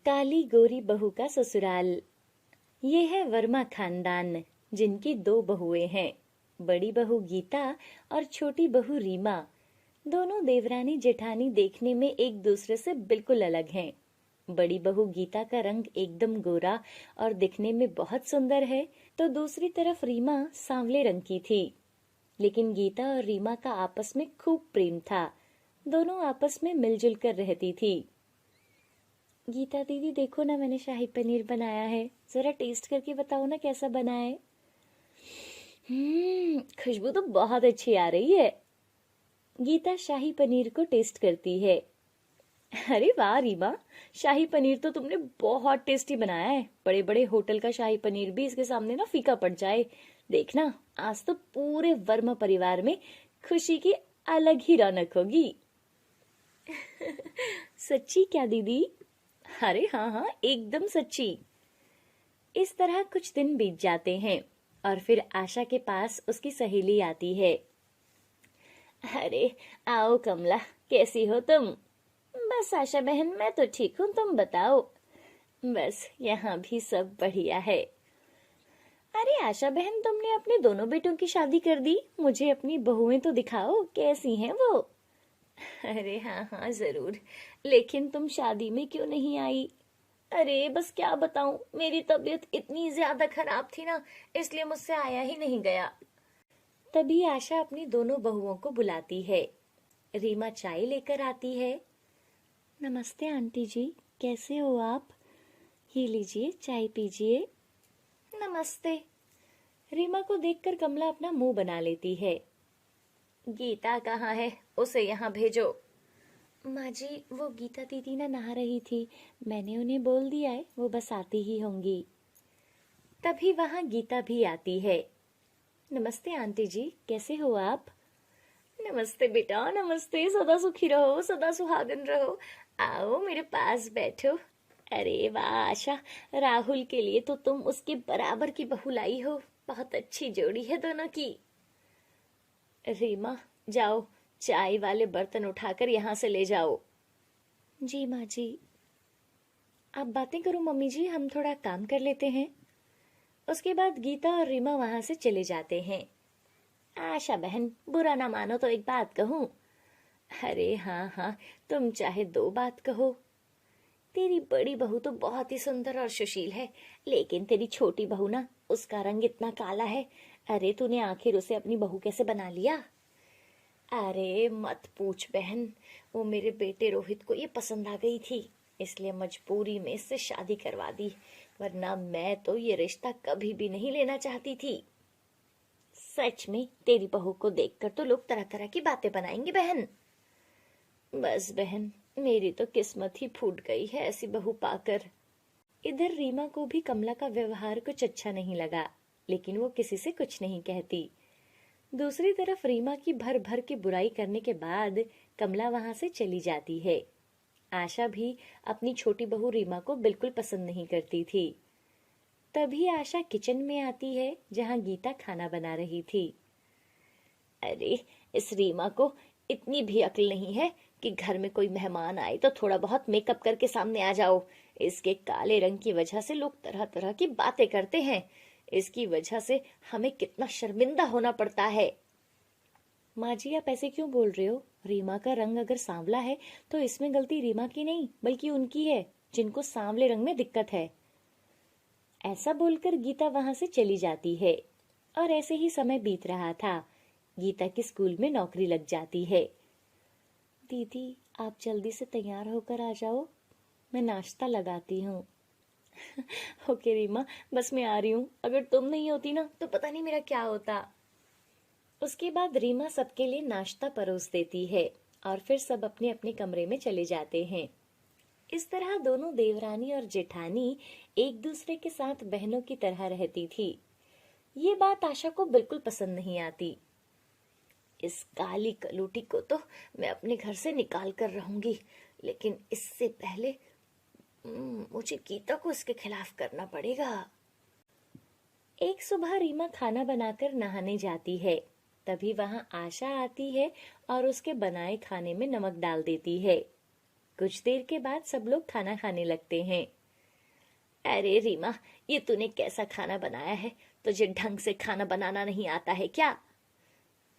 काली गोरी बहू का ससुराल। ये है वर्मा खानदान, जिनकी दो बहुएं हैं, बड़ी बहू गीता और छोटी बहू रीमा। दोनों देवरानी जेठानी देखने में एक दूसरे से बिल्कुल अलग हैं। बड़ी बहू गीता का रंग एकदम गोरा और दिखने में बहुत सुंदर है, तो दूसरी तरफ रीमा सांवले रंग की थी। लेकिन गीता और रीमा का आपस में खूब प्रेम था। दोनों आपस में मिलजुल कर रहती थी। गीता दीदी देखो ना, मैंने शाही पनीर बनाया है, जरा टेस्ट करके बताओ ना कैसा बना है। खुशबू तो बहुत अच्छी आ रही है। गीता शाही पनीर को टेस्ट करती है। अरे वाह रीमा, शाही पनीर तो तुमने बहुत टेस्टी बनाया है। बड़े बड़े होटल का शाही पनीर भी इसके सामने ना फीका पड़ जाए। देखना, आज तो पूरे वर्मा परिवार में खुशी की अलग ही रौनक होगी। सच्ची क्या दीदी? अरे हाँ हाँ, एकदम सच्ची। इस तरह कुछ दिन बीत जाते हैं और फिर आशा के पास उसकी सहेली आती है। अरे आओ कमला, कैसी हो तुम? बस आशा बहन, मैं तो ठीक हूँ, तुम बताओ। बस यहाँ भी सब बढ़िया है। अरे आशा बहन, तुमने अपने दोनों बेटों की शादी कर दी, मुझे अपनी बहुएं तो दिखाओ, कैसी हैं वो? अरे हाँ हाँ जरूर, लेकिन तुम शादी में क्यों नहीं आई? अरे बस क्या बताऊं, मेरी तबीयत इतनी ज्यादा खराब थी ना, इसलिए मुझसे आया ही नहीं गया। तभी आशा अपनी दोनों बहुओं को बुलाती है। रीमा चाय लेकर आती है। नमस्ते आंटी जी, कैसे हो आप? ये लीजिए चाय पीजिए। नमस्ते। रीमा को देखकर कमला अपना मुंह बना लेती है। गीता कहाँ है? उसे यहाँ भेजो। माँ जी, वो गीता दीदी ना नहा रही थी, मैंने उन्हें बोल दिया है, वो बस आती ही होंगी। तभी वहाँ गीता भी आती है। नमस्ते आंटी जी, कैसे हो आप? नमस्ते बेटा, नमस्ते, सदा सुखी रहो, सदा सुहागन रहो। आओ मेरे पास बैठो। अरे वाह आशा, राहुल के लिए तो तुम उसके बराबर की बहू लाई हो, बहुत अच्छी जोड़ी है दोनों की। रीमा, जाओ चाय वाले बर्तन उठाकर यहाँ से ले जाओ। जी माँ जी। आप बातें करो मम्मी जी, हम थोड़ा काम कर लेते हैं। उसके बाद गीता और रीमा वहां से चले जाते हैं। आशा बहन, बुरा ना मानो तो एक बात कहूँ? अरे हाँ हाँ, तुम चाहे दो बात कहो। तेरी बड़ी बहू तो बहुत ही सुंदर और सुशील है, लेकिन तेरी छोटी बहू ना, उसका रंग इतना काला है। अरे तूने आखिर उसे अपनी बहू कैसे बना लिया? अरे मत पूछ बहन, वो मेरे बेटे रोहित को ये पसंद आ गई थी, इसलिए मजबूरी में इससे शादी करवा दी, वरना मैं तो ये रिश्ता कभी भी नहीं लेना चाहती थी। सच में तेरी बहू को देखकर तो लोग तरह तरह की बातें बनाएंगे बहन। बस बहन, मेरी तो किस्मत ही फूट गई है ऐसी बहू पाकर। इधर रीमा को भी कमला का व्यवहार कुछ अच्छा नहीं लगा, लेकिन वो किसी से कुछ नहीं कहती। दूसरी तरफ रीमा की भर भर के बुराई करने के बाद कमला वहां से चली जाती है। आशा भी अपनी छोटी बहू रीमा को बिल्कुल पसंद नहीं करती थी। तभी आशा किचन में आती है, जहां गीता खाना बना रही थी। अरे इस रीमा को इतनी भी अक्ल नहीं है कि घर में कोई मेहमान आए तो थोड़ा बहुत मेकअप करके सामने आ जाओ। इसके काले रंग की वजह से लोग तरह तरह की बातें करते हैं, इसकी वजह से हमें कितना शर्मिंदा होना पड़ता है। माँ जी, आप ऐसे क्यों बोल रहे हो? रीमा का रंग अगर सांवला है तो इसमें गलती रीमा की नहीं बल्कि उनकी है, जिनको सांवले रंग में दिक्कत है। ऐसा बोलकर गीता वहां से चली जाती है और ऐसे ही समय बीत रहा था। गीता की स्कूल में नौकरी लग जाती है। दीदी, आप जल्दी से तैयार होकर आ जाओ, मैं नाश्ता लगाती हूँ। ओके रीमा, बस मैं आ रही हूँ, अगर तुम नहीं होती ना तो पता नहीं मेरा क्या होता। उसके बाद रीमा सबके लिए नाश्ता परोस देती है और फिर सब अपने अपने कमरे में चले जाते हैं। इस तरह दोनों देवरानी और जेठानी एक दूसरे के साथ बहनों की तरह रहती थी। ये बात आशा को बिल्कुल पसंद नहीं आती। इस काली कलूटी को तो मैं अपने घर से निकाल कर रहूंगी, लेकिन इससे पहले मुझे गीता को इसके खिलाफ करना पड़ेगा। एक सुबह रीमा खाना बनाकर नहाने जाती है। तभी वहां आशा आती है और उसके बनाए खाने में नमक डाल देती है। कुछ देर के बाद सब लोग खाना खाने लगते हैं। अरे रीमा, ये तूने कैसा खाना बनाया है? तुझे ढंग से खाना बनाना नहीं आता है क्या?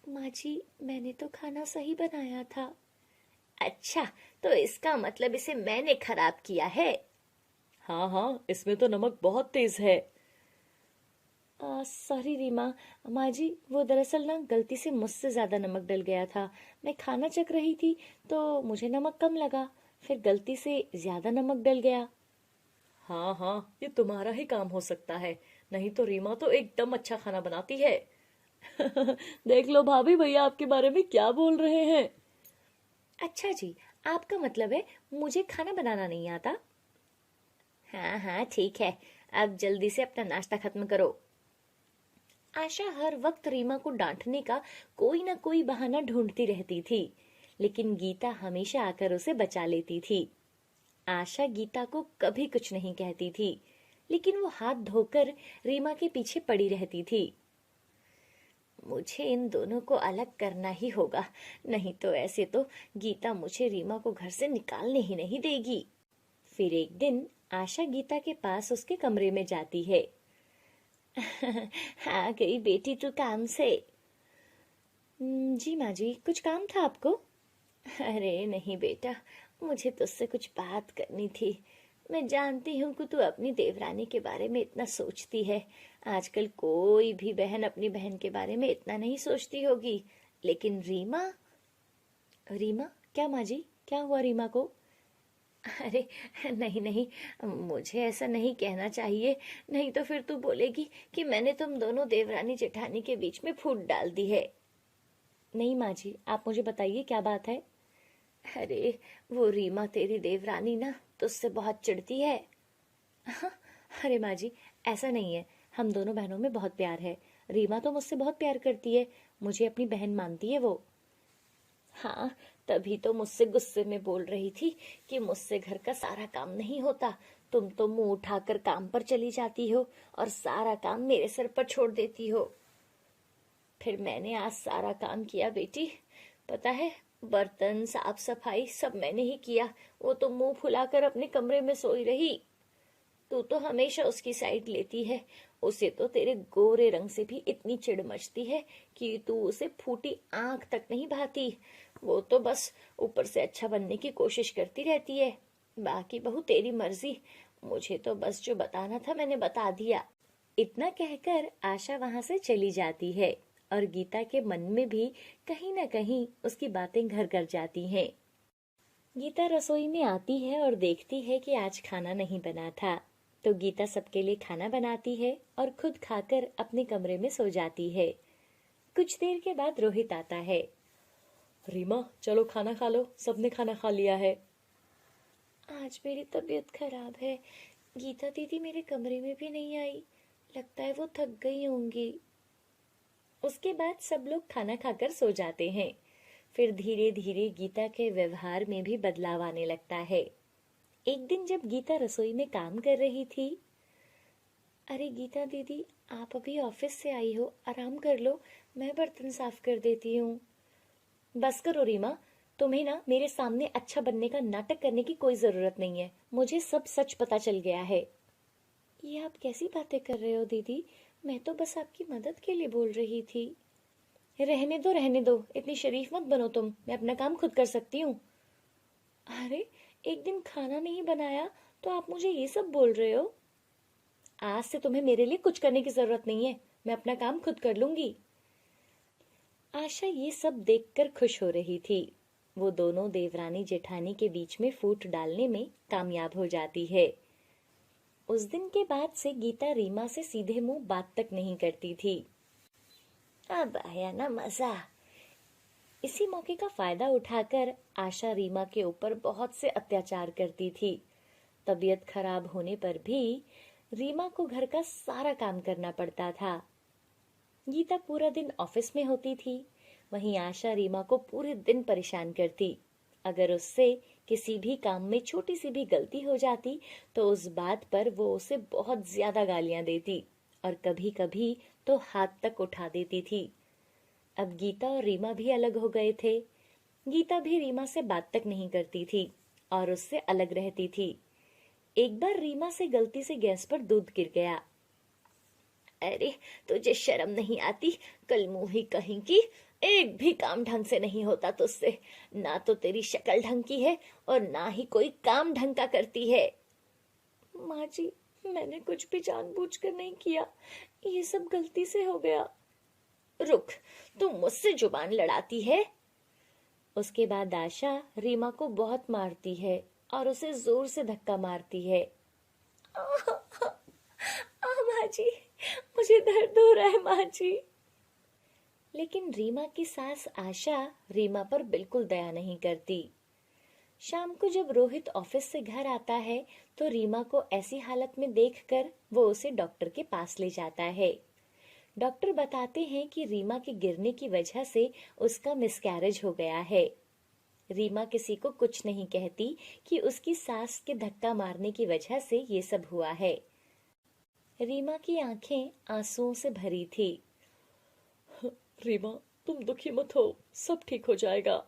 माँ जी, मैंने तो खाना सही बनाया था। अच्छा, तो इसका मतलब इसे मैंने खराब किया है? हाँ हाँ, इसमें तो नमक बहुत तेज है। सॉरी रीमा। माँ जी, वो दरअसल ना गलती से मुझसे ज्यादा नमक डल गया था। मैं खाना चख रही थी तो मुझे नमक कम लगा, फिर गलती से ज्यादा नमक डल गया। हाँ हाँ, ये तुम्हारा ही काम हो सकता है, नहीं तो रीमा तो एकदम अच्छा खाना बनाती है। देख लो भाभी, भैया आपके बारे में क्या बोल रहे हैं। अच्छा जी, आपका मतलब है मुझे खाना बनाना नहीं आता? हाँ हाँ ठीक है, अब जल्दी से अपना नाश्ता खत्म करो। आशा हर वक्त रीमा को डांटने का कोई ना कोई बहाना ढूंढती रहती थी, लेकिन गीता हमेशा आकर उसे बचा लेती थी। आशा गीता को कभी कुछ नहीं कहती थी, लेकिन वो हाथ धोकर रीमा के पीछे पड़ी रहती थी। मुझे इन दोनों को अलग करना ही होगा, नहीं तो ऐसे तो गीता मुझे रीमा को घर से निकालने ही नहीं देगी। फिर एक दिन आशा गीता के पास उसके कमरे में जाती है। हाँ गई बेटी तू काम से? जी माँ जी, कुछ काम था आपको? अरे नहीं बेटा, मुझे तुझसे कुछ बात करनी थी। मैं जानती हूँ कि तू अपनी देवरानी के बारे में इतना सोचती है। आजकल कोई भी बहन अपनी बहन के बारे में इतना नहीं सोचती होगी, लेकिन रीमा। रीमा क्या माँ जी, क्या हुआ रीमा को? अरे नहीं नहीं, मुझे ऐसा नहीं कहना चाहिए, नहीं तो फिर तू बोलेगी कि मैंने तुम दोनों देवरानी जेठानी के बीच में फूट डाल दी है। नहीं माँ जी, आप मुझे बताइए क्या बात है। अरे वो रीमा तेरी देवरानी ना तुझसे बहुत चिढ़ती है। हाँ, अरे माँ जी, ऐसा नहीं है, हम दोनों बहनों में बहुत प्यार है। रीमा तो मुझसे बहुत प्यार करती है, मुझे अपनी बहन मानती है वो। हाँ, तभी तो मुझसे गुस्से में बोल रही थी कि मुझसे घर का सारा काम नहीं होता, तुम तो मुंह उठाकर काम पर चली जाती हो और सारा काम मेरे सर पर छोड़ देती हो। फिर मैंने आज सारा काम किया बेटी, पता है, बर्तन साफ सफाई सब मैंने ही किया। वो तो मुंह फुलाकर अपने कमरे में सोई रही। तू तो हमेशा उसकी साइड लेती है, उसे तो तेरे गोरे रंग से भी इतनी चिढ़ मचती है कि तू उसे फूटी आंख तक नहीं भाती। वो तो बस ऊपर से अच्छा बनने की कोशिश करती रहती है। बाकी बहू तेरी मर्जी, मुझे तो बस जो बताना था मैंने बता दिया। इतना कहकर आशा वहां से चली जाती है और गीता के मन में भी कहीं ना कहीं उसकी बातें घर कर जाती हैं। गीता रसोई में आती है और देखती है कि आज खाना नहीं बना था, तो गीता सबके लिए खाना बनाती है और खुद खाकर अपने कमरे में सो जाती है। कुछ देर के बाद रोहित आता है। रीमा चलो खाना खा लो, सबने खाना खा लिया है। आज मेरी तबीयत खराब है, गीता दीदी मेरे कमरे में भी नहीं आई, लगता है वो थक गई होंगी। उसके बाद सब लोग खाना खाकर सो जाते हैं। फिर धीरे धीरे गीता के व्यवहार में भी बदलाव आने लगता है। एक दिन जब गीता रसोई में काम कर रही थी। अरे गीता दीदी, आप अभी ऑफिस से आई हो, आराम कर लो, मैं बर्तन साफ कर देती हूँ। बस करो रीमा, तुम्हें ना मेरे सामने अच्छा बनने का नाटक करने की कोई जरूरत नहीं है, मुझे सब सच पता चल गया है। ये आप कैसी बातें कर रहे हो दीदी, मैं तो बस आपकी मदद के लिए बोल रही थी। रहने दो, इतनी शरीफ मत बनो तुम, मैं अपना काम खुद कर सकती हूँ। अरे, एक दिन खाना नहीं बनाया तो आप मुझे ये सब बोल रहे हो? आज से तुम्हें मेरे लिए कुछ करने की जरूरत नहीं है, मैं अपना काम खुद कर लूंगी। आशा ये सब देखकर खुश हो रही थी। वो दोनों देवरानी जेठानी के बीच में फूट डालने में कामयाब हो जाती है। उस दिन के बाद से गीता रीमा से सीधे मुंह बात तक नहीं करती थी। अब आया ना मजा। इसी मौके का फायदा उठाकर आशा रीमा के ऊपर बहुत से अत्याचार करती थी। तबीयत खराब होने पर भी रीमा को घर का सारा काम करना पड़ता था। गीता पूरा दिन ऑफिस में होती थी, वहीं आशा रीमा को पूरे दिन परेशान करती। अगर उससे किसी भी काम में छोटी सी भी गलती हो जाती तो उस बात पर वो उसे बहुत ज्यादा गालियां देती और कभी कभी तो हाथ तक उठा देती थी। अब गीता और रीमा भी अलग हो गए थे। गीता भी रीमा से बात तक नहीं करती थी और उससे अलग रहती थी। एक बार रीमा से गलती से गैस पर दूध गिर गया। अरे तुझे शर्म नहीं आती, कल मुंही कहीं की, एक भी काम ढंग से नहीं होता तुझसे। ना तो तेरी शक्ल ढंग की है और ना ही कोई काम ढंग का करती है। माँ जी, मैंने कुछ भी जानबूझकर नहीं किया, ये सब गलती से हो गया। रुक, तू मुझसे जुबान लड़ाती है। उसके बाद आशा रीमा को बहुत मारती है और उसे जोर से धक्का मारती है। माँ जी, मुझे दर्द हो रहा है माँ जी। लेकिन रीमा की सास आशा रीमा पर बिल्कुल दया नहीं करती। शाम को जब रोहित ऑफिस से घर आता है तो रीमा को ऐसी हालत में देखकर वो उसे डॉक्टर के पास ले जाता है। डॉक्टर बताते हैं कि रीमा के गिरने की वजह से उसका मिसकैरेज हो गया है। रीमा किसी को कुछ नहीं कहती कि उसकी सास के धक्का मारने की वजह से ये सब हुआ है। रीमा की आंखें आंसुओं से भरी थी। रीमा, तुम दुखी मत हो, सब ठीक हो जाएगा।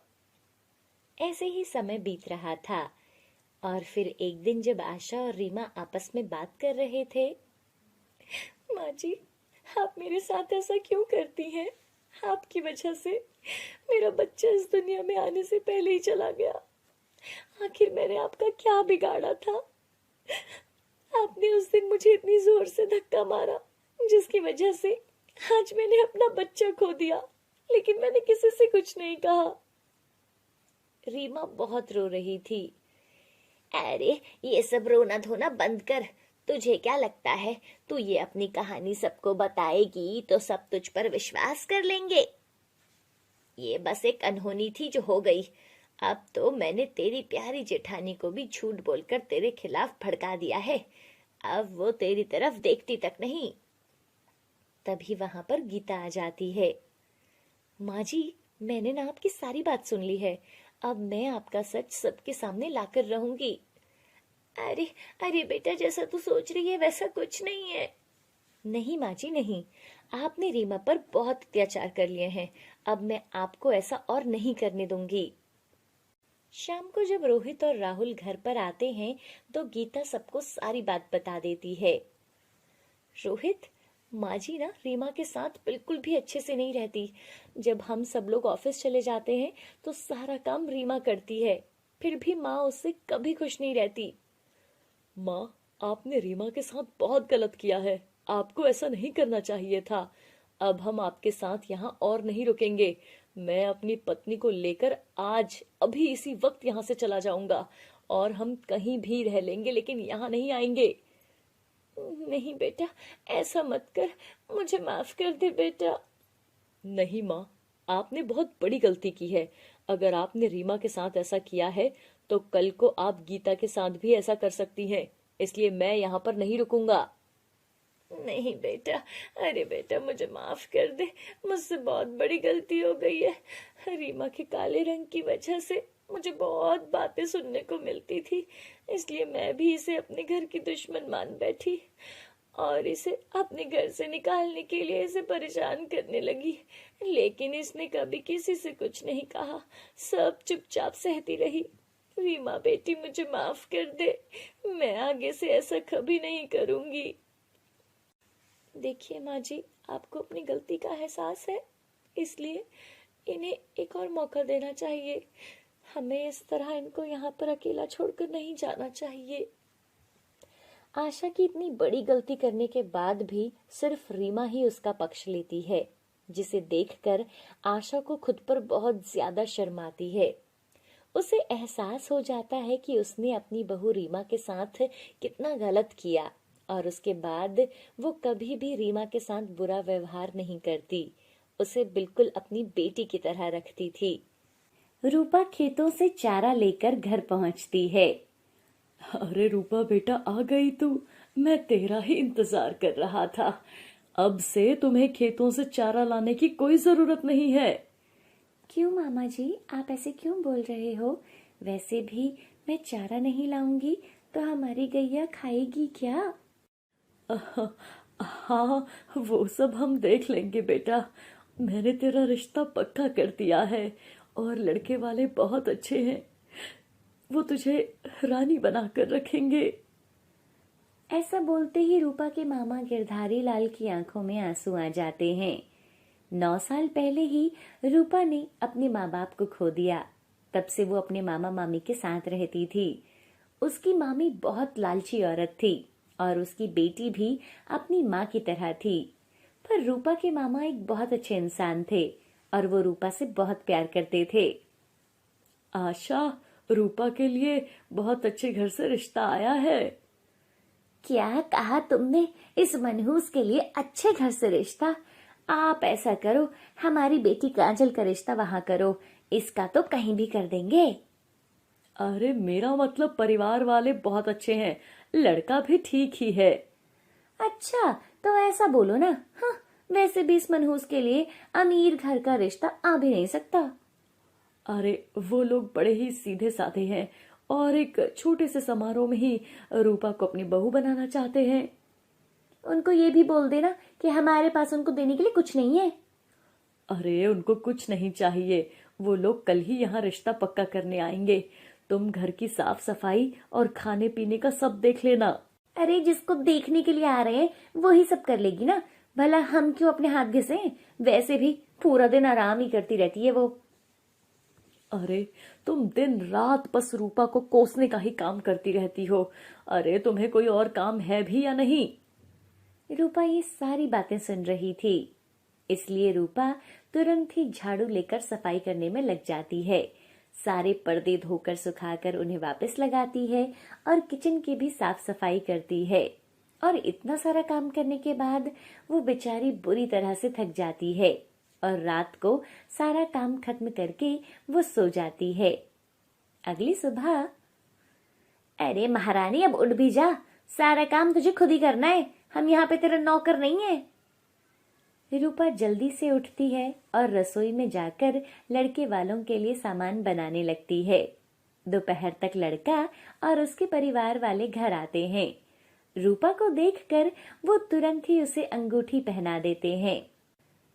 ऐसे ही समय बीत रहा था और फिर एक दिन जब आशा और रीमा आपस में बात कर रहे थे। माँ जी, आप मेरे साथ ऐसा क्यों करती हैं? आपकी वजह से मेरा बच्चा इस दुनिया में आने से पहले ही चला गया। आखिर मैंने आपका क्या बिगाड़ा था? आपने उस दिन मुझे इतनी जोर से धक्का मारा जिसकी वजह से आज मैंने अपना बच्चा खो दिया, लेकिन मैंने किसी से कुछ नहीं कहा। रीमा बहुत रो रही थी। अरे ये सब रोना धोना बंद कर। तुझे क्या लगता है तू ये अपनी कहानी सबको बताएगी तो सब तुझ पर विश्वास कर लेंगे? ये बस एक अनहोनी थी जो हो गई। अब तो मैंने तेरी प्यारी जेठानी को भी झूठ बोलकर तेरे खिलाफ भड़का दिया है। अब वो तेरी तरफ देखती तक नहीं। तभी वहां पर गीता आ जाती है। माँ जी, मैंने ना आपकी सारी बात सुन ली है। अब मैं आपका सच सबके सामने लाकर रहूंगी। अरे अरे बेटा, जैसा तू सोच रही है वैसा कुछ नहीं है। नहीं माँ जी नहीं, आपने रीमा पर बहुत अत्याचार कर लिए हैं। अब मैं आपको ऐसा और नहीं करने दूंगी। शाम को जब रोहित और राहुल घर पर आते हैं तो गीता सबको सारी बात बता देती है। रोहित, माँ जी ना रीमा के साथ बिल्कुल भी अच्छे से नहीं रहती। जब हम सब लोग ऑफिस चले जाते हैं तो सारा काम रीमा करती है, फिर भी माँ उससे कभी खुश नहीं रहती। माँ, आपने रीमा के साथ बहुत गलत किया है। आपको ऐसा नहीं करना चाहिए था। अब हम आपके साथ यहाँ और नहीं रुकेंगे। मैं अपनी पत्नी को लेकर आज अभी इसी वक्त यहाँ से चला जाऊंगा और हम कहीं भी रह लेंगे, लेकिन यहाँ नहीं आएंगे। नहीं बेटा, ऐसा मत कर, मुझे माफ कर दे बेटा। नहीं माँ, आपने बहुत बड़ी गलती की है। अगर आपने रीमा के साथ ऐसा किया है तो कल को आप गीता के साथ भी ऐसा कर सकती हैं। इसलिए मैं यहाँ पर नहीं रुकूंगा। नहीं बेटा, अरे बेटा मुझे माफ कर दे, मुझसे बहुत बड़ी गलती हो गई है। रीमा के काले रंग की वजह से मुझे बहुत बातें सुनने को मिलती थी, इसलिए मैं भी इसे अपने घर की दुश्मन मान बैठी और इसे अपने घर से निकालने के लिए इसे परेशान करने लगी। लेकिन इसने कभी किसी से कुछ नहीं कहा, सब चुपचाप सहती रही। रीमा बेटी, मुझे माफ कर दे, मैं आगे से ऐसा कभी नहीं करूंगी। देखिए माँ जी, आपको अपनी गलती का एहसास है, इसलिए इन्हें एक और मौका देना चाहिए। हमें इस तरह इनको यहाँ पर अकेला छोड़कर नहीं जाना चाहिए। आशा की इतनी बड़ी गलती करने के बाद भी सिर्फ रीमा ही उसका पक्ष लेती है, जिसे देखकर आशा को खुद पर बहुत ज्यादा शर्म आती है। उसे एहसास हो जाता है कि उसने अपनी बहू रीमा के साथ कितना गलत किया और उसके बाद वो कभी भी रीमा के साथ बुरा व्यवहार नहीं करती, उसे बिल्कुल अपनी बेटी की तरह रखती थी। रूपा खेतों से चारा लेकर घर पहुंचती है। अरे रूपा बेटा, आ गई तू। मैं तेरा ही इंतजार कर रहा था। अब से तुम्हें खेतों से चारा लाने की कोई जरूरत नहीं है। क्यों मामा जी, आप ऐसे क्यों बोल रहे हो? वैसे भी मैं चारा नहीं लाऊंगी तो हमारी गैया खाएगी क्या? हाँ, वो सब हम देख लेंगे बेटा। मैंने तेरा रिश्ता पक्का कर दिया है और लड़के वाले बहुत अच्छे हैं। वो तुझे रानी बनाकर रखेंगे। ऐसा बोलते ही रूपा के मामा गिरधारी लाल की आंखों में आंसू आ जाते हैं। 9 साल पहले ही रूपा ने अपने माँ बाप को खो दिया। तब से वो अपने मामा मामी के साथ रहती थी। उसकी मामी बहुत लालची औरत थी और उसकी बेटी भी अपनी माँ की तरह थी। पर रूपा के मामा एक बहुत अच्छे इंसान थे और वो रूपा से बहुत प्यार करते थे। आशा, रूपा के लिए बहुत अच्छे घर से रिश्ता आया है। क्या कहा तुमने? इस मनहूस के लिए अच्छे घर से रिश्ता? आप ऐसा करो, हमारी बेटी काजल का रिश्ता वहां करो, इसका तो कहीं भी कर देंगे। अरे मेरा मतलब परिवार वाले बहुत अच्छे हैं, लड़का भी ठीक ही है। अच्छा तो ऐसा बोलो ना। हाँ, वैसे भी इस मनहूस के लिए अमीर घर का रिश्ता आ भी नहीं सकता। अरे वो लोग बड़े ही सीधे साधे हैं और एक छोटे से समारोह में ही रूपा को अपनी बहू बनाना चाहते हैं। उनको ये भी बोल देना कि हमारे पास उनको देने के लिए कुछ नहीं है। अरे उनको कुछ नहीं चाहिए, वो लोग कल ही यहाँ रिश्ता पक्का करने आएंगे। तुम घर की साफ सफाई और खाने पीने का सब देख लेना। अरे जिसको देखने के लिए आ रहे हैं वो ही सब कर लेगी ना, भला हम क्यों अपने हाथ घिसे? वैसे भी पूरा दिन आराम ही करती रहती है वो। अरे तुम दिन रात बस रूपा को कोसने का ही काम करती रहती हो। अरे तुम्हें कोई और काम है भी या नहीं? रूपा ये सारी बातें सुन रही थी, इसलिए रूपा तुरंत ही झाड़ू लेकर सफाई करने में लग जाती है। सारे पर्दे धोकर सुखाकर उन्हें वापस लगाती है और किचन की भी साफ सफाई करती है। और इतना सारा काम करने के बाद वो बेचारी बुरी तरह से थक जाती है और रात को सारा काम खत्म करके वो सो जाती है। अगली सुबह, अरे महारानी अब उठ भी जा, सारा काम तुझे खुद ही करना है, हम यहाँ पे तेरा नौकर नहीं है। रूपा जल्दी से उठती है और रसोई में जाकर लड़के वालों के लिए सामान बनाने लगती है। दोपहर तक लड़का और उसके परिवार वाले घर आते हैं। रूपा को देखकर वो तुरंत ही उसे अंगूठी पहना देते हैं।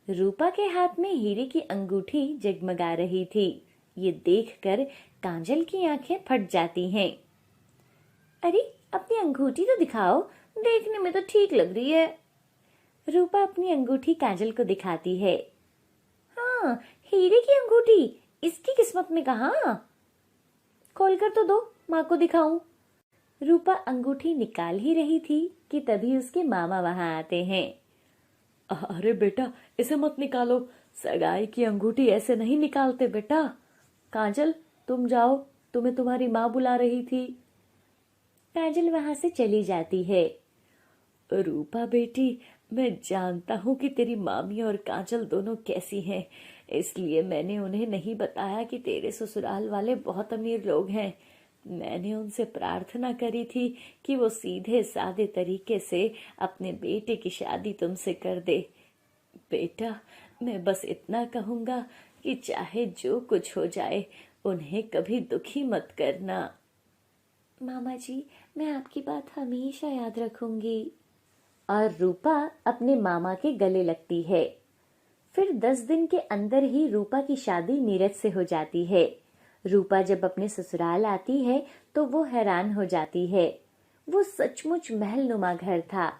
रूपा के हाथ में हीरे की अंगूठी जगमगा रही थी। ये देखकर काजल की आंखें फट जाती हैं। अरे अपनी अंगूठी तो दिखाओ, देखने में तो ठीक लग रही है। रूपा अपनी अंगूठी काजल को दिखाती है। हाँ, हीरे की अंगूठी, इसकी किस्मत में कहाँ? खोलकर तो दो, माँ को दिखाऊं। रूपा अंगूठी निकाल ही रही थी कि तभी उसके मामा वहां आते हैं। अरे बेटा, इसे मत निकालो, सगाई की अंगूठी ऐसे नहीं निकालते बेटा। काजल तुम जाओ, तुम्हें तुम्हारी माँ बुला रही थी। काजल वहां से चली जाती है। रूपा बेटी, मैं जानता हूँ कि तेरी मामी और काजल दोनों कैसी हैं, इसलिए मैंने उन्हें नहीं बताया कि तेरे ससुराल वाले बहुत अमीर लोग हैं। मैंने उनसे प्रार्थना करी थी कि वो सीधे सादे तरीके से अपने बेटे की शादी तुमसे कर दे। बेटा, मैं बस इतना कहूँगा कि चाहे जो कुछ हो जाए, उन्हें कभी दुखी मत करना। मामा जी, मैं आपकी बात हमेशा याद रखूंगी। और रूपा अपने मामा के गले लगती है। फिर 10 दिन के अंदर ही रूपा की शादी नीरज से हो जाती है। रूपा जब अपने ससुराल आती है तो वो हैरान हो जाती है। वो सचमुच महल नुमा घर था।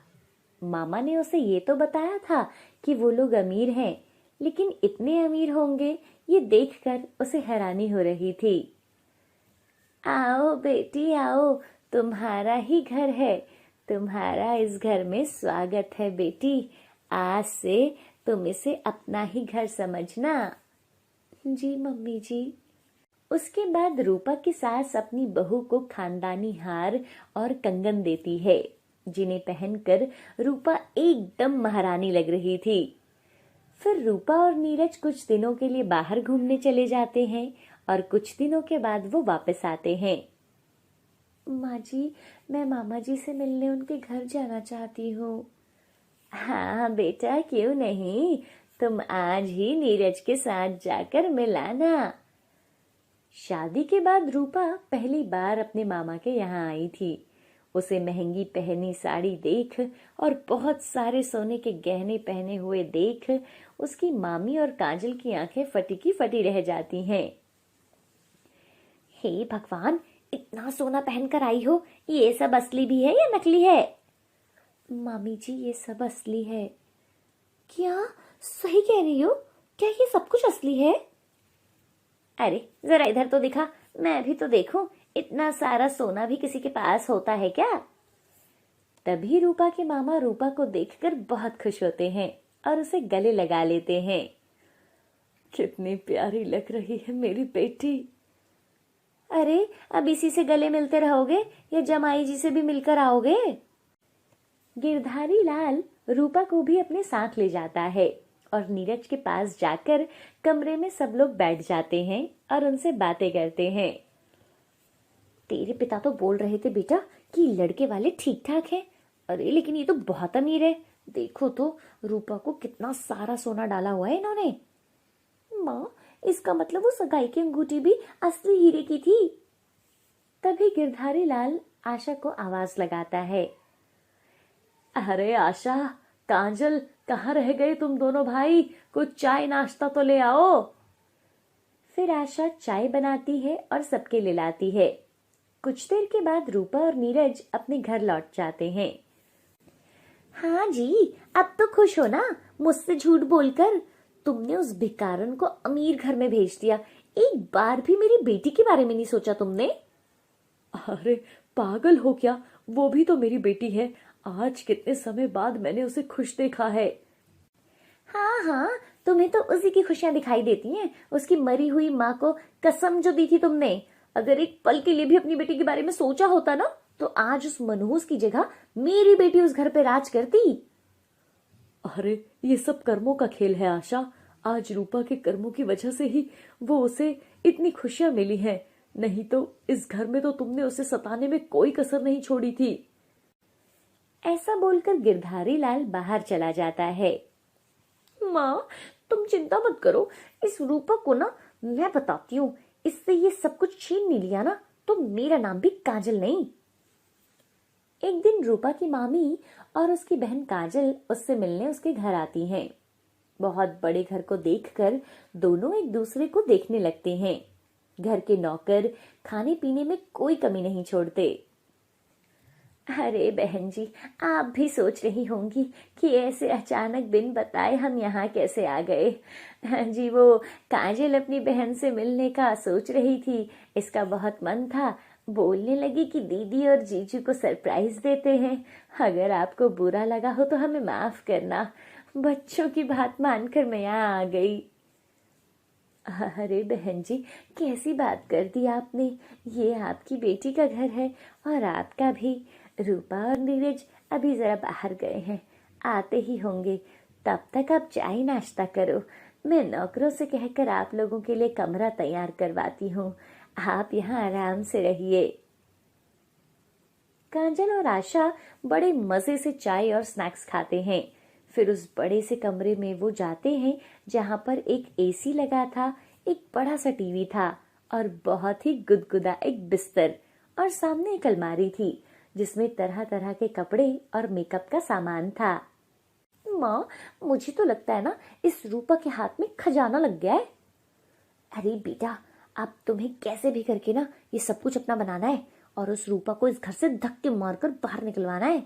मामा ने उसे ये तो बताया था कि वो लोग अमीर हैं, लेकिन इतने अमीर होंगे ये देखकर उसे हैरानी हो रही थी। आओ बेटी आओ, तुम्हारा ही घर है, तुम्हारा इस घर में स्वागत है बेटी। आज से तुम इसे अपना ही घर समझना। जी मम्मी जी। उसके बाद रूपा की सास अपनी बहू को खानदानी हार और कंगन देती है, जिन्हें पहनकर रूपा एकदम महारानी लग रही थी। फिर रूपा और नीरज कुछ दिनों के लिए बाहर घूमने चले जाते हैं और कुछ दिनों के बाद वो वापस आते हैं। माँ जी, मैं मामा जी से मिलने उनके घर जाना चाहती हूँ। हाँ बेटा, क्यों नहीं, तुम आज ही नीरज के साथ जाकर मिल आना। शादी के बाद रूपा पहली बार अपने मामा के यहाँ आई थी। उसे महंगी पहनी साड़ी देख और बहुत सारे सोने के गहने पहने हुए देख उसकी मामी और काजल की आंखें फटी की फटी रह जाती हैं। हे भगवान, इतना सोना पहनकर आई हो, ये सब असली भी है या नकली है? मामी जी ये सब असली है। क्या सही कह रही हो? क्या ये सब कुछ असली है? अरे जरा इधर तो दिखा, मैं भी तो देखूं, इतना सारा सोना भी किसी के पास होता है क्या? तभी रूपा के मामा रूपा को देखकर बहुत खुश होते हैं और उसे गले लगा लेते हैं। कितनी प्यारी लग रही है मेरी बेटी। अरे अब इसी से गले मिलते रहोगे या जमाई जी से भी मिलकर आओगे? गिरधारी लाल रूपा को भी अपने साथ ले जाता है और नीरज के पास जाकर कमरे में सब लोग बैठ जाते हैं और उनसे बातें करते हैं। तेरे पिता तो बोल रहे थे बेटा कि लड़के वाले ठीक ठाक हैं। अरे लेकिन ये तो बहुत अमीर है, देखो तो रूपा को कितना सारा सोना डाला हुआ है इन्होंने। माँ इसका मतलब वो सगाई की अंगूठी भी असली हीरे की थी। तभी गिरधारी लाल आशा को आवाज लगाता है। अरे आशा, कांजल, कहाँ रह गए तुम दोनों भाई? कुछ चाय नाश्ता तो ले आओ। फिर आशा चाय बनाती है और सबके लिए लाती है। कुछ देर के बाद रूपा और नीरज अपने घर लौट जाते हैं। हाँ जी, अब तो खुश हो ना? मुझसे झूठ बोलकर तुमने उस भिखारन को अमीर घर में भेज दिया। एक बार भी मेरी बेटी के बारे में नहीं सोचा तुमने? अरे पागल हो क्या, वो भी तो मेरी बेटी है। आज कितने समय बाद मैंने उसे खुश देखा है। हाँ हाँ, तुम्हें तो उसी की खुशियां दिखाई देती हैं। उसकी मरी हुई माँ को कसम जो दी थी तुमने, अगर एक पल के लिए भी अपनी बेटी के बारे में सोचा होता ना, तो आज उस मनहूस की जगह मेरी बेटी उस घर पे राज करती। अरे ये सब कर्मों का खेल है आशा। आज रूपा के कर्मों की वजह से ही वो उसे इतनी खुशियां मिली हैं, नहीं तो इस घर में तो तुमने उसे सताने में कोई कसर नहीं छोड़ी थी। ऐसा बोलकर गिरधारी लाल बाहर चला जाता है। माँ तुम चिंता मत करो, इस रूपा को ना मैं बताती हूँ, इससे ये सब कुछ छीन नहीं लिया ना तो मेरा नाम भी काजल नहीं। एक दिन रूपा की मामी और उसकी बहन काजल उससे मिलने उसके घर आती हैं। बहुत बड़े घर को देखकर दोनों एक दूसरे को देखने लगते हैं। घर के नौकर खाने पीने में कोई कमी नहीं छोड़ते। अरे बहन जी, आप भी सोच रही होंगी कि ऐसे अचानक बिन बताए हम यहाँ कैसे आ गए। जी वो काजल अपनी बहन से मिलने का सोच रही थी, इसका बहुत मन था। बोलने लगी कि दीदी और जीजू को सरप्राइज देते हैं। अगर आपको बुरा लगा हो तो हमें माफ करना। बच्चों की बात मानकर मैं यहाँ आ गई। अरे बहन जी, कैसी बात कर दी आपने। ये आपकी बेटी का घर है और आपका भी। रूपा और नीरज अभी जरा बाहर गए हैं, आते ही होंगे। तब तक आप चाय नाश्ता करो, मैं नौकरों से कहकर आप लोगों के लिए कमरा तैयार करवाती हूँ। आप यहाँ आराम से रहिए। कांजल और आशा बड़े मजे से चाय और स्नैक्स खाते हैं। फिर उस बड़े से कमरे में वो जाते हैं जहाँ पर एक एसी लगा था, एक बड़ा सा टीवी था और बहुत ही गुदगुदा एक बिस्तर, और सामने एक अलमारी थी जिसमें तरह तरह के कपड़े और मेकअप का सामान था। माँ मुझे तो लगता है ना इस रूपा के हाथ में खजाना लग गया है। अरे बेटा, अब तुम्हें कैसे भी करके ना ये सब कुछ अपना बनाना है और उस रूपा को इस घर से धक्के मारकर बाहर निकलवाना है।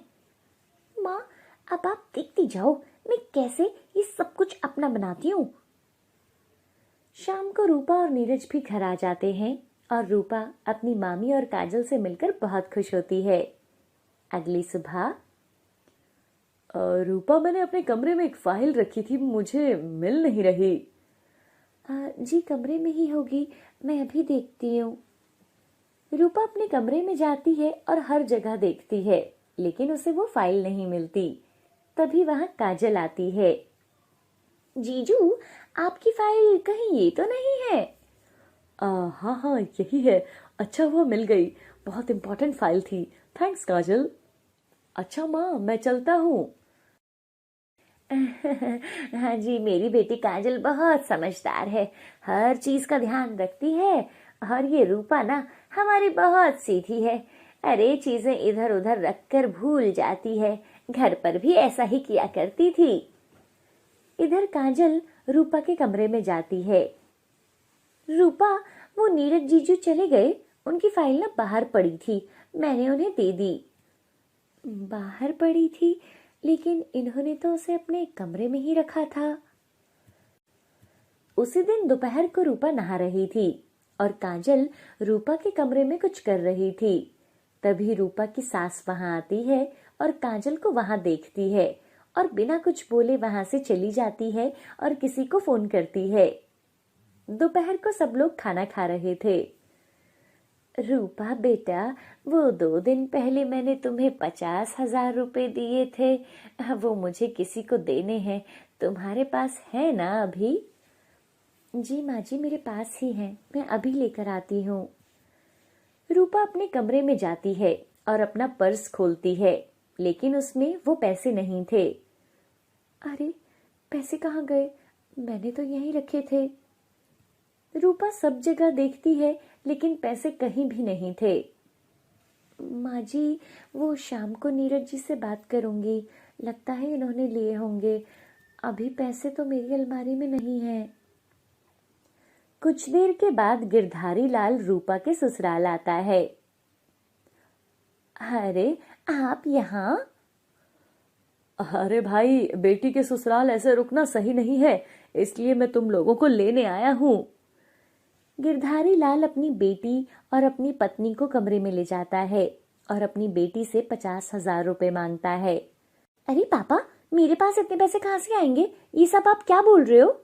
माँ अब आप देखती जाओ मैं कैसे ये सब कुछ अपना बनाती हूँ। शाम को रूपा और नीरज भी घर आ जाते हैं और रूपा अपनी मामी और काजल से मिलकर बहुत खुश होती है। अगली सुबह रूपा, मैंने अपने कमरे में एक फाइल रखी थी, मुझे मिल नहीं रही। जी कमरे में ही होगी, मैं अभी देखती हूँ। रूपा अपने कमरे में जाती है और हर जगह देखती है, लेकिन उसे वो फाइल नहीं मिलती। तभी वहां काजल आती है। जीजू आपकी फाइल कहीं ये तो नहीं है? हाँ हाँ यही है। अच्छा हुआ मिल गई, बहुत इम्पोर्टेंट फाइल थी। थैंक्स काजल। अच्छा माँ मैं चलता हूँ। हाँ जी, मेरी बेटी काजल बहुत समझदार है, हर चीज का ध्यान रखती है। और ये रूपा ना हमारी बहुत सीधी है, अरे चीजें इधर उधर रखकर भूल जाती है। घर पर भी ऐसा ही किया करती थी। इधर काजल रूपा के कमरे में जाती है। रूपा वो नीरज जीजू चले गए उनकी फाइल ना बाहर पड़ी थी, मैंने उन्हें दे दी। बाहर पड़ी थी, लेकिन इन्होंने तो उसे अपने कमरे में ही रखा था। उसी दिन दोपहर को रूपा नहा रही थी और काजल रूपा के कमरे में कुछ कर रही थी। तभी रूपा की सास वहां आती है और काजल को वहां देखती है और बिना कुछ बोले वहां से चली जाती है और किसी को फोन करती है। दोपहर को सब लोग खाना खा रहे थे। रूपा बेटा, वो 2 दिन पहले मैंने तुम्हें 50,000 रुपए दिए थे, वो मुझे किसी को देने हैं, तुम्हारे पास है ना अभी? जी माँ जी, मेरे पास ही हैं, मैं अभी लेकर आती हूँ। रूपा अपने कमरे में जाती है और अपना पर्स खोलती है, लेकिन उसमें वो पैसे नहीं थे। अरे, पैसे कहाँ गए? मैंने तो यहीं रखे थे। रूपा सब जगह देखती है, लेकिन पैसे कहीं भी नहीं थे। माँ जी, वो शाम को नीरज जी से बात करूंगी, लगता है इन्होंने लिए होंगे, अभी पैसे तो मेरी अलमारी में नहीं है। कुछ देर के बाद गिरधारी लाल रूपा के ससुराल आता है। अरे, आप यहाँ? अरे भाई, बेटी के ससुराल ऐसे रुकना सही नहीं है, इसलिए मैं तुम लोगों को लेने आया हूँ। गिरधारी लाल अपनी बेटी और अपनी पत्नी को कमरे में ले जाता है और अपनी बेटी से 50,000 रुपए मांगता है। अरे पापा, मेरे पास इतने पैसे कहाँ से आएंगे? ये सब आप क्या बोल रहे हो?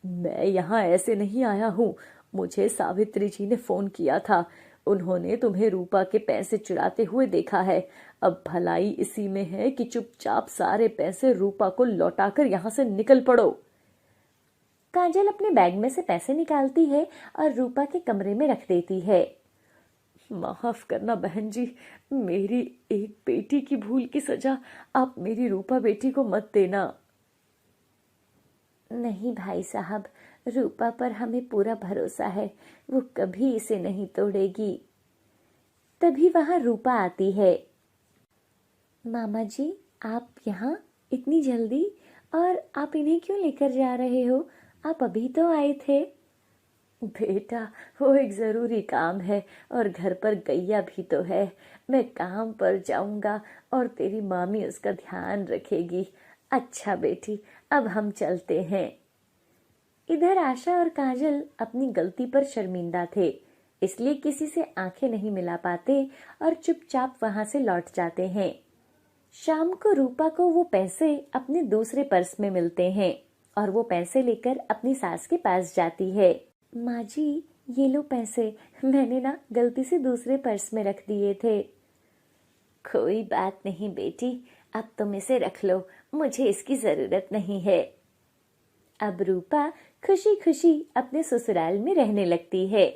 मैं यहाँ ऐसे नहीं आया हूँ, मुझे सावित्री जी ने फोन किया था, उन्होंने तुम्हें रूपा के पैसे चुराते हुए देखा है। अब भलाई इसी में है कि चुपचाप सारे पैसे रूपा को लौटाकर यहाँ से निकल पड़ो। काजल अपने बैग में से पैसे निकालती है और रूपा के कमरे में रख देती है। माफ करना बहन जी, मेरी एक बेटी की भूल की सजा आप मेरी रूपा बेटी को मत देना। नहीं भाई साहब, रूपा पर हमें पूरा भरोसा है, वो कभी इसे नहीं तोड़ेगी। तभी वहां रूपा आती है। मामा जी, आप यहाँ इतनी जल्दी? और आप इन्हें क्यों लेकर जा रहे हो? आप अभी तो आए थे। बेटा, वो एक जरूरी काम है और घर पर गैया भी तो है, मैं काम पर जाऊंगा और तेरी मामी उसका ध्यान रखेगी। अच्छा बेटी, अब हम चलते हैं। इधर आशा और काजल अपनी गलती पर शर्मिंदा थे, इसलिए किसी से आंखें नहीं मिला पाते और चुपचाप वहां से लौट जाते हैं। शाम को रूपा को वो पैसे अपने दूसरे पर्स में मिलते हैं और वो पैसे लेकर अपनी सास के पास जाती है। माँ जी, ये लो पैसे, मैंने ना गलती से दूसरे पर्स में रख दिए थे। कोई बात नहीं बेटी, अब तुम इसे रख लो, मुझे इसकी जरूरत नहीं है। अब रूपा खुशी खुशी अपने ससुराल में रहने लगती है।